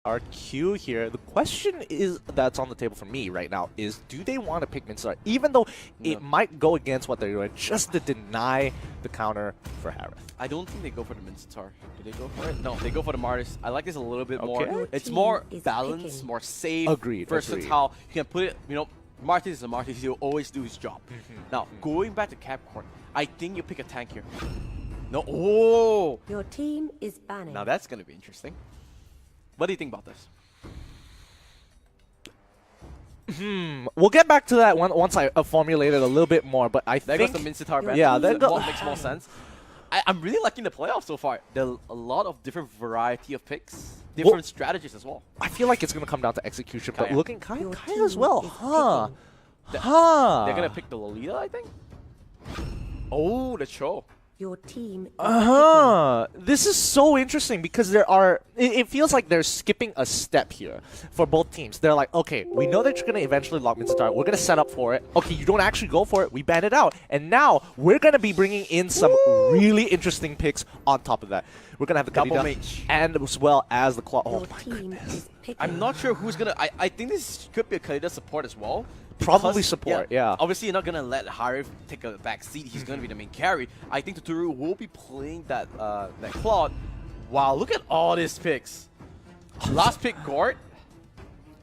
Rrq here. The question is that's on the table for me right now is, do they want to pick Minstar, even though it might go against what they're doing, just to deny the counter for Harith? I don't think they go for the Minstar. Do they go for it? No, they go for the Martis. I like this a little bit more. Your It's team more is balanced, picking. more safe, Agreed, versatile. You can put it, you know, Martis is a Martis. He'll always do his job. Now, going back to Capcorn, I think you pick a tank here. No, oh! Your team is banning. Now that's going to be interesting. What do you think about this? We'll get back to that once I formulate it a little bit more, but I There think... goes the Mincetar ban. Yeah, that that makes more sense. I'm really liking the playoffs so far. There are a lot of different variety of picks, different strategies as well. I feel like it's going to come down to execution, but Kaya. looking Your Kaya as well, team is huh? picking. They're going to pick the Lolita, I think. Oh, the Cho. Your team is This is so interesting because there are. It feels like they're skipping a step here for both teams. They're like, okay, we know that you're gonna eventually lock Minstar. We're gonna set up for it. Okay, you don't actually go for it. We ban it out, and now we're gonna be bringing in some really interesting picks on top of that. We're gonna have the Double Kadida mage. and as well as the Claw. Oh Your my team goodness. is picking. I'm not sure who's going to... I think this could be a Kalida support as well. Probably because, support, yeah. Obviously, you're not going to let Harith take a back seat. He's going to be the main carry. I think Tuturu will be playing that Claude. Wow, look at all these picks. Last pick, Gord.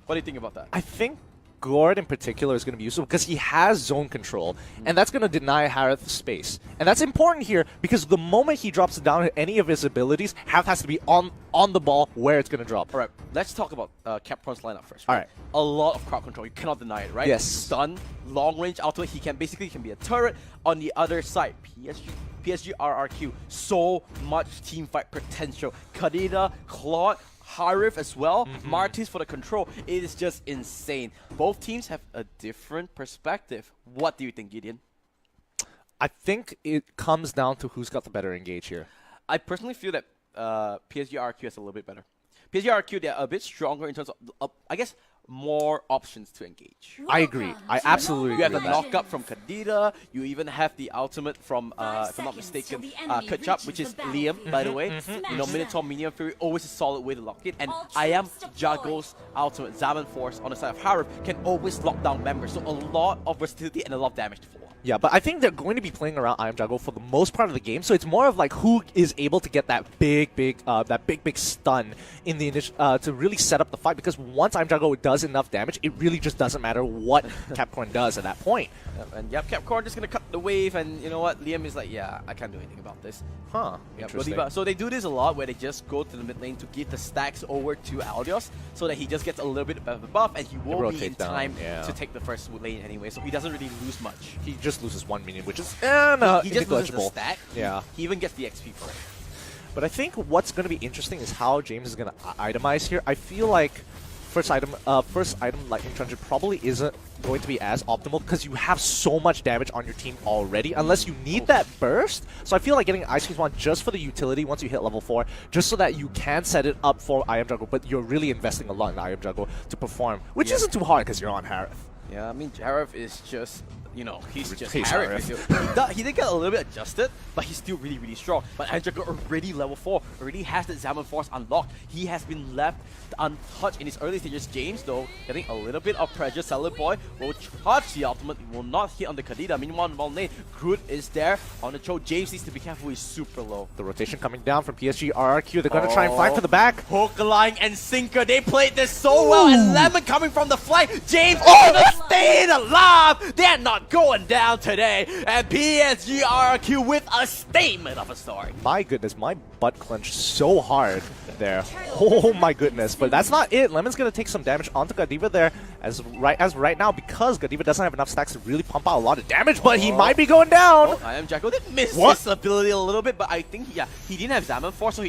What do you think about that? I think Gord in particular is going to be useful because he has zone control, and that's going to deny Harith space. And that's important here because the moment he drops down any of his abilities, Harith has to be on the ball where it's going to drop. All right, let's talk about Capcorn's lineup first. All right. A lot of crowd control. You cannot deny it, right? Yes. Stun, long range ultimate. He can basically be a turret. On the other side, Psg Rrq. So much team fight potential. Kadida, Claude, Harith as well. Martis for the control. It is just insane. Both teams have a different perspective. What do you think, Gideon? I think it comes down to who's got the better engage here. I personally feel that Psg Rrq is a little bit better. Psg Rrq, they're a bit stronger in terms of, I guess, more options to engage. I agree. I absolutely You have agree the with that. knockup from Kadida. You even have the ultimate from, if I'm not mistaken, Ketchup, which is Liam, by the way. You know, Minotaur Minion Fury, always a solid way to lock it. And I am Jago's ultimate, Zaman Force on the side of Harith, can always lock down members. So a lot of versatility and a lot of damage to follow. Yeah, but I think they're going to be playing around I Am Jago for the most part of the game, so it's more of like who is able to get that big stun in the initial to really set up the fight. Because once I Am Jago does enough damage, it really just doesn't matter what Capcorn does at that point. And yep, Capcorn just gonna cut the wave, and you know what? Liam is like, yeah, I can't do anything about this. Huh? Yep, Interesting. so they do this a lot where they just go to the mid lane to give the stacks over to Aldios so that he just gets a little bit of a buff and he will be rotates in down, time yeah. to take the first lane anyway, so he doesn't really lose much. He just loses one minion, which is He just loses the negligible. stack. Yeah. He even gets the XP for it. But I think what's going to be interesting is how James is going to itemize here. I feel like first item Lightning Transit probably isn't going to be as optimal because you have so much damage on your team already, unless you need that burst. So I feel like getting Ice Cream Swan just for the utility once you hit level 4, just so that you can set it up for I Am Juggle, but you're really investing a lot in I Am Juggle to perform, which isn't too hard because you're on Harith. Yeah, I mean, Harith is just, you know, he's just He's Harith. He did get a little bit adjusted, but he's still really, really strong. But Andrew already level 4, already has the Zaman Force unlocked. He has been left untouched in his early stages. James, though, getting a little bit of pressure. Salad Boy will charge the ultimate. He will not hit on the Kadida. Meanwhile, on lane, Groot is there on the Cho. James needs to be careful. He's super low. The rotation coming down from Psg Rrq. They're going to try and fight for the back. Hook, line, and sinker. They played this so well. And Lemon coming from the flank. James staying alive. They're not going down today. And Psg Rrq with a statement of a story. My goodness, my butt clenched so hard there. Oh my goodness. But that's not it. Lemon's going to take some damage onto Godiva there as right now, because Godiva doesn't have enough stacks to really pump out a lot of damage, but he might be going down. Oh, I Am Jacko did miss his ability a little bit, but I think, he didn't have Zaman Force, so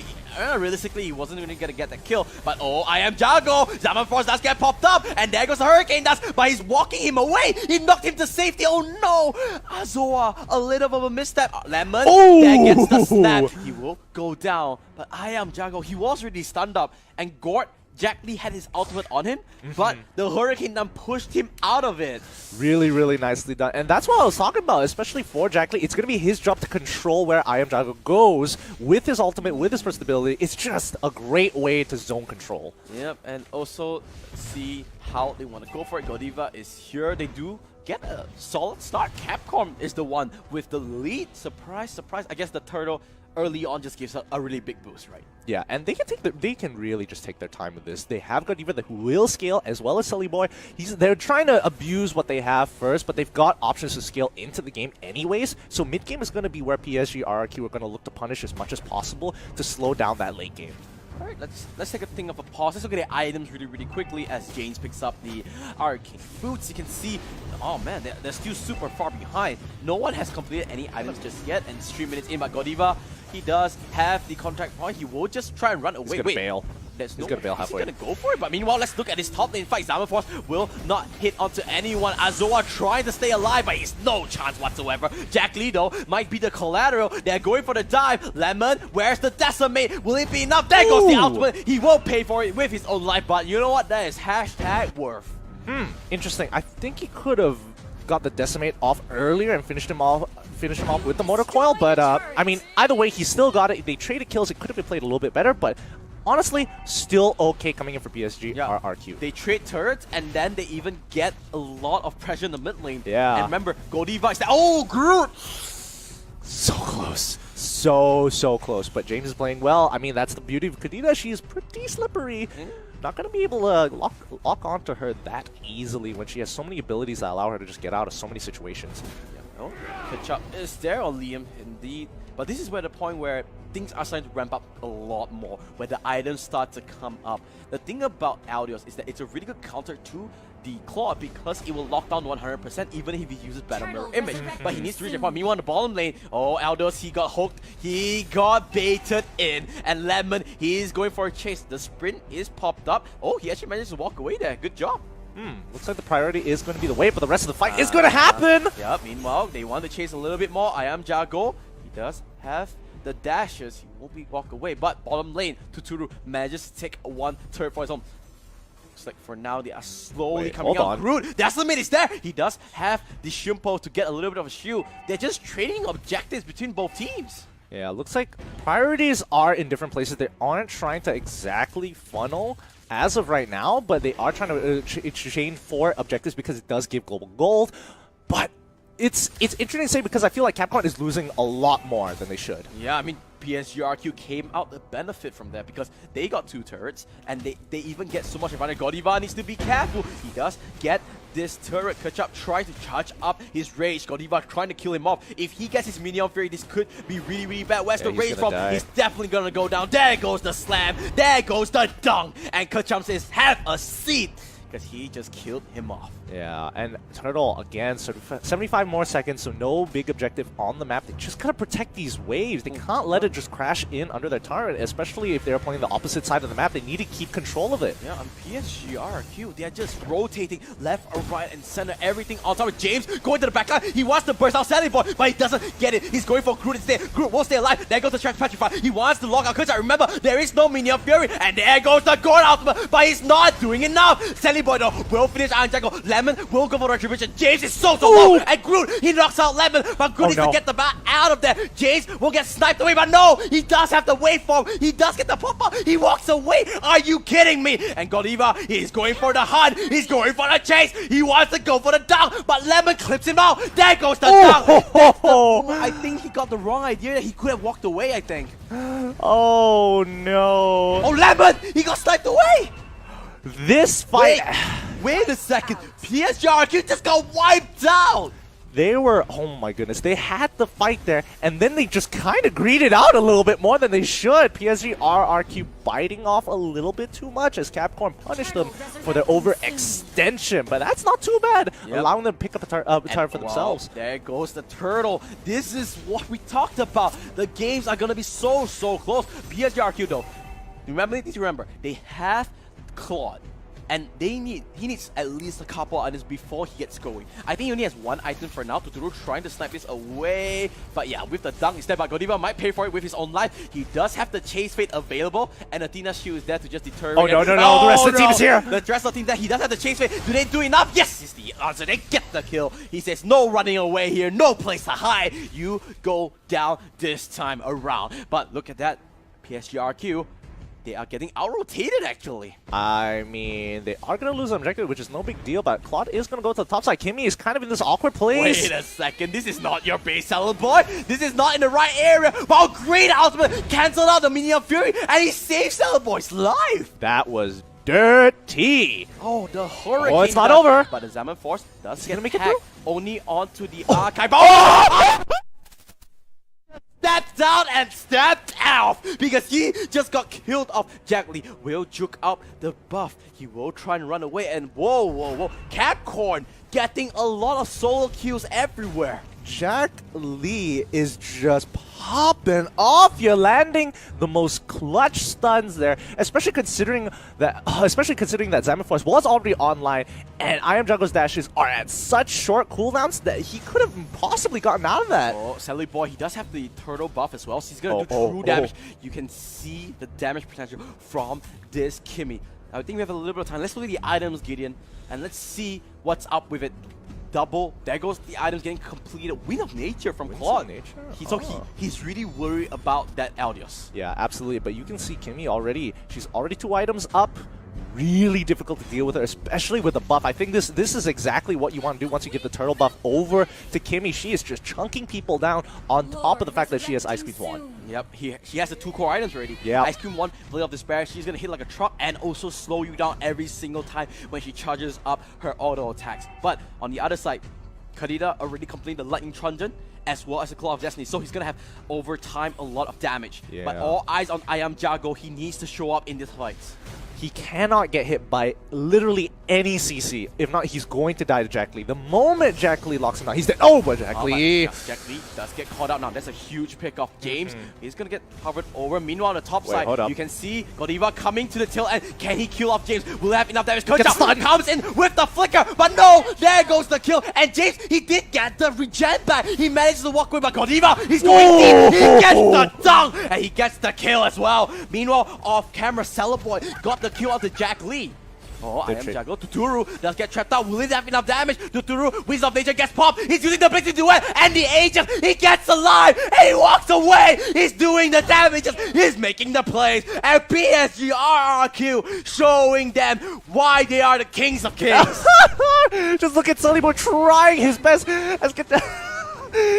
realistically, he wasn't even going to get the kill. But oh, I Am Jacko! Zaman Force does get popped up, and there goes the Hurricane Dust, but he's walking him away! He knocked him to safety, oh no! Azoa, a little bit of a misstep. Lemon, there gets the snap. He will go down, but I Am Jacko, he was really stunned up, and Gord Jack Lee had his ultimate on him, but the Hurricane Nun pushed him out of it. Really, really nicely done. And that's what I was talking about, especially for Jack Lee. It's going to be his job to control where I Am Jago goes with his ultimate, with his first ability. It's just a great way to zone control. Yep, and also see how they want to go for it. Godiva is here. They do get a solid start. Capcorn is the one with the lead. Surprise, surprise. I guess the turtle early on just gives a really big boost, right? Yeah, and they can really just take their time with this. They have Godiva that will scale, as well as Silly Boy. They're trying to abuse what they have first, but they've got options to scale into the game anyways. So mid game is going to be where Psg Rrq are going to look to punish as much as possible to slow down that late game. Alright, let's take a thing of a pause. Let's look at the items really quickly as James picks up the Arcane Boots. You can see, oh man, they're still super far behind. No one has completed any items just yet, and 3 minutes in, but Godiva, he does have the contact point. He will just try and run away. He's going to bail. He's gonna bail halfway. He's gonna go for it, but meanwhile, let's look at his top lane fight. Zaman Force will not hit onto anyone. Azoa trying to stay alive, but he's no chance whatsoever. Jack Lee, though, might be the collateral. They're going for the dive. Lemon, where's the Decimate? Will it be enough? There goes the ultimate. He will pay for it with his own life, but you know what? That is hashtag worth. Interesting. I think he could have got the Decimate off earlier and finished him off with the Motor Coil, but I mean, either way, he still got it. They traded kills. It could have been played a little bit better, but honestly, still okay coming in for Psg Rrq. They trade turrets, and then they even get a lot of pressure in the mid lane. Yeah. And remember, Godiva is there. Oh, Groot! So close. So close. But James is playing well. I mean, that's the beauty of Kadena. She is pretty slippery. Not going to be able to lock onto her that easily when she has so many abilities that allow her to just get out of so many situations. Yeah, pitch up is there on Liam, indeed. But this is where the point where things are starting to ramp up a lot more, where the items start to come up. The thing about Aldios is that it's a really good counter to the Claw because it will lock down 100% even if he uses Battle Mirror Image. But he needs to reach a point. Meanwhile, on the bottom lane, oh, Aldios, he got hooked. He got baited in. And Lemon, he is going for a chase. The sprint is popped up. Oh, he actually managed to walk away there. Good job. Looks like the priority is going to be the wave, but the rest of the fight is going to happen! Yeah, meanwhile, they want to chase a little bit more. I Am Jago, he does have the dashes. He won't be walk away, but bottom lane, Tuturu manages to take one turret for his own. Looks like for now they are slowly coming out. Groot, Decimate is there! He does have the Shimpo to get a little bit of a shield. They're just trading objectives between both teams. Yeah, looks like priorities are in different places. They aren't trying to exactly funnel as of right now, but they are trying to exchange for objectives because it does give global gold. But it's interesting to say because I feel like Capcorn is losing a lot more than they should. Yeah, I mean, Psg Rrq came out the benefit from that because they got 2 turrets and they even get so much advantage. Godiva needs to be careful. He does get this turret. Kachap tries to charge up his rage. Godiva trying to kill him off. If he gets his Minion Fury, this could be really bad. Where's the rage from? He's definitely gonna go down. There goes the slam. There goes the dunk. And Kachap says, have a seat. Because he just killed him off. Yeah, and Turtle, again, 75 more seconds, so no big objective on the map. They just gotta protect these waves. They can't let it just crash in under their turret, especially if they're playing the opposite side of the map. They need to keep control of it. Yeah, on Psg Rrq, they're just rotating left or right and center, everything on top of James going to the backline. He wants to burst out Sally Boy, but he doesn't get it. He's going for Groot instead. Groot will stay alive. There goes the Trash Petrify. He wants to lock out Kutcha. Remember, there is no Minion Fury, and there goes the Gord Ultimate, but he's not doing enough. Sally Boy, though, will finish Iron Jackal. Lemon will go for Retribution. James is so low, and Groot, he knocks out Lemon, but Groot needs to get the bat out of there. James will get sniped away, but no, he does have the waveform. He does get the pop-up. He walks away. Are you kidding me? And Godiva, he's going for the hunt. He's going for the chase. He wants to go for the dunk, but Lemon clips him out. There goes the dunk. I think he got the wrong idea that he could have walked away, I think. Oh, no. Oh, Lemon, he got sniped away. This fight... Wait a second. Psg Rrq just got wiped out. They were, oh my goodness, they had the fight there, and then they just kind of greeded out a little bit more than they should. Psg Rrq biting off a little bit too much as Capcorn punished them for their overextension, but that's not too bad, allowing them to pick up a turret for themselves. There goes the turtle. This is what we talked about. The games are going to be so close. Psg Rrq, though, need to remember, they have Claude. and he needs at least a couple items before he gets going. I think he only has one item for now. Tuturu trying to snipe this away, but yeah, with the dunk instead, but Godiva might pay for it with his own life. He does have the Chase Fate available, and Athena's shield is there to just deter him. Oh no, the rest of the team is here! The rest of the team there, he does have the Chase Fate. Do they do enough? Yes, is the answer. They get the kill. He says, no running away here, no place to hide. You go down this time around. But look at that, Psg Rrq. They are getting out-rotated, actually. I mean, they are going to lose an objective, which is no big deal, but Claude is going to go to the top side. Kimmy is kind of in this awkward place. Wait a second, this is not your base, Salad Boy. This is not in the right area. Wow, great ultimate. Cancelled out the Minion Fury, and he saved Salad Boy's life. That was dirty. Oh, the Hurricane. Oh, it's not over. But the Zaman Force does get make it hacked through? only onto the archive. Oh! Stepped down and stepped out because he just got killed off. Jack Lee will juke out the buff. He will try and run away, and whoa. Capcorn getting a lot of solo kills everywhere. Jack Lee is just popping off. You're landing the most clutch stuns there, especially considering that Zaman Force was already online, and I Am Juggler's dashes are at such short cooldowns that he could have possibly gotten out of that. Oh, Sally Boy, he does have the turtle buff as well, so he's gonna do true damage. You can see the damage potential from this Kimmy. I think we have a little bit of time. Let's look at the items, Gideon, and let's see what's up with it. Double. There goes the items getting completed. Wind of Nature from Claude. He's really worried about that Eldios. Yeah, absolutely. But you can see Kimmy already. She's already 2 items up. Really difficult to deal with her, especially with the buff. I think this is exactly what you want to do once you give the turtle buff over to Kimmy. She is just chunking people down on top of the fact that she has Ice Cream 1. Yep, she has the 2 core items already. Yeah. Ice Cream 1, Blade of Despair, she's going to hit like a truck and also slow you down every single time when she charges up her auto attacks. But on the other side, Kadida already completed the Lightning Truncheon as well as the Claw of Destiny, so he's going to have over time a lot of damage. Yeah. But all eyes on I Am Jago. He needs to show up in this fight. He cannot get hit by literally any CC. If not, he's going to die to Jack Lee. The moment Jack Lee locks him down, he's dead. Oh, but Jack Lee. Jack Lee does get caught out now. That's a huge pick off. James, he's going to get hovered over. Meanwhile, on the top side, you can see Godiva coming to the tail end. Can he kill off James? Will he have enough damage? Kershaw comes in with the flicker, but no, there goes the kill. And James, he did get the regen back. He managed to walk away, but Godiva, he's going deep. He gets the dunk, and he gets the kill as well. Meanwhile, off camera, Celeboy got the kill of the Jack Lee. Oh, I Am Jago. Tuturu does get trapped out. Will he have enough damage? Tuturu, Winds of Nature gets popped. He's using the Blitz to do it. And the Aegis, he gets alive. And he walks away. He's doing the damages. He's making the plays. And Psg Rrq showing them why they are the kings of kings. Just look at Sunny Boy trying his best.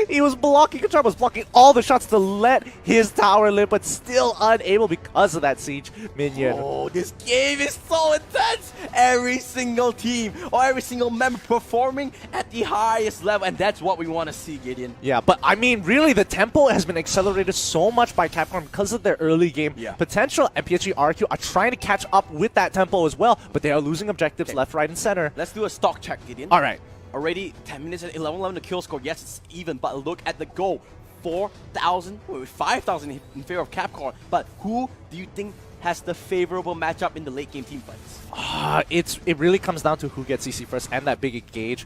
He was blocking, Kachar was blocking all the shots to let his tower live, but still unable because of that siege minion. Oh, this game is so intense! Every single team or every single member performing at the highest level, and that's what we want to see, Gideon. Yeah, but I mean, really, the tempo has been accelerated so much by Capcorn because of their early game potential, and Psg Rrq are trying to catch up with that tempo as well, but they are losing objectives left, right, and center. Let's do a stock check, Gideon. All right. Already 10 minutes and 11 the kill score. Yes, it's even, but look at the goal. 4,000, 5,000 in favor of Capcorn. But who do you think has the favorable matchup in the late game team fights? It really comes down to who gets CC first and that big engage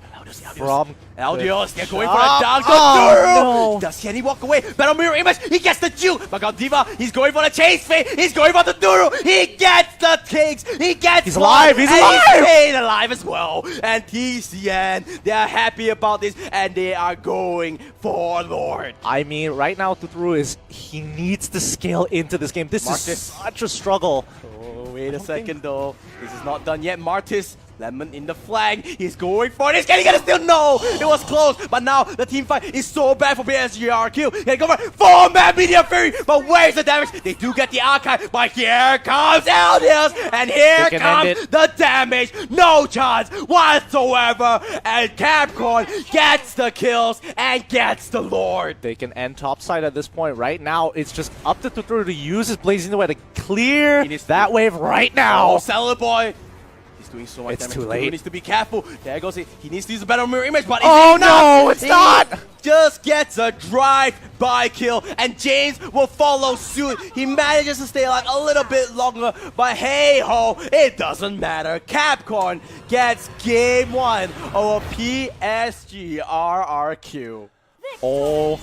from Eldios. They're going for a down. No. Does Kenny walk away? Battle mirror image. He gets the juke. But Godiva, he's going for the chase fade. He's going for the Duru. He gets the takes. He gets He's alive. He's alive. He's staying alive as well. And TCN, they're happy about this and they are going for Lord. I mean, right now Tuturu he needs to scale into this game. This is such a struggle. Oh, wait a second though. This is not done yet. Martis, Lemon in the flag. He's going for this. Can he get it still? No! It was close. But now the team fight is so bad for Psg Rrq. They go for 4-man Media Fury. But where's the damage? They do get the archive. But here comes Eldios. And here comes the damage. No chance whatsoever. And Capcorn gets the kills and gets the Lord. They can end topside at this point. Right now, it's just up to Tuturu to use his Blazing the Way to clear that wave right now. Oh, Celeboy. He's doing so much It's damage. too He late. needs to be careful. There goes it. He needs to use a better mirror image, but Oh, it's enough. no, it's He not. just gets a drive-by kill, and James will follow suit. He manages to stay alive a little bit longer, but hey-ho, it doesn't matter. Capcorn gets game 1 over Psg Rrq. Oh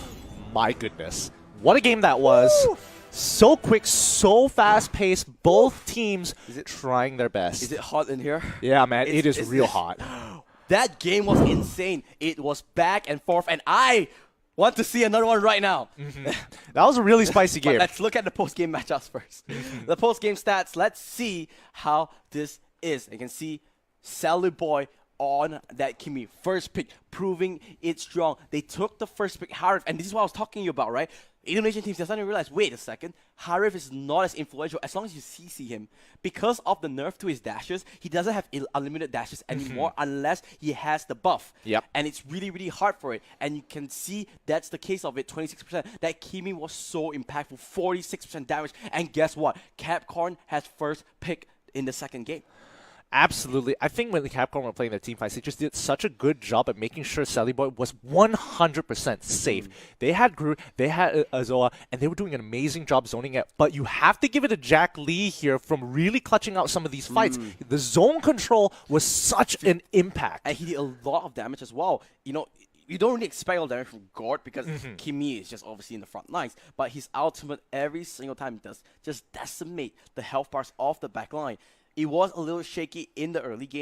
my goodness. What a game that was. Woo! So quick, so fast-paced. Both teams trying their best. Is it hot in here? Yeah, man, it is It's- real hot. That game was insane. It was back and forth, and I want to see another one right now. That was a really spicy But game. let's look at the post-game matchups first. The post-game stats, let's see how this is. You can see Sally Boy on that Kimi. First pick, proving it's strong. They took the first pick, Harif, and this is what I was talking to you about, right? Indonesian teams, they're starting to realize, wait a second, Harif is not as influential as long as you CC him. Because of the nerf to his dashes, he doesn't have unlimited dashes anymore unless he has the buff. Yep. And it's really, really hard for it. And you can see that's the case of it, 26%. That Kimi was so impactful, 46% damage. And guess what? Capcorn has first pick in the second game. Absolutely. I think when the Capcorn were playing their team fights, they just did such a good job at making sure Sally Boy was 100% safe. They had Groot, they had Azoa, and they were doing an amazing job zoning it. But you have to give it to Jack Lee here from really clutching out some of these fights. The zone control was such an impact. And he did a lot of damage as well. You know, you don't really expect all damage from Gord because Kimi is just obviously in the front lines. But his ultimate every single time does just decimate the health bars off the back line. It was a little shaky in the early game.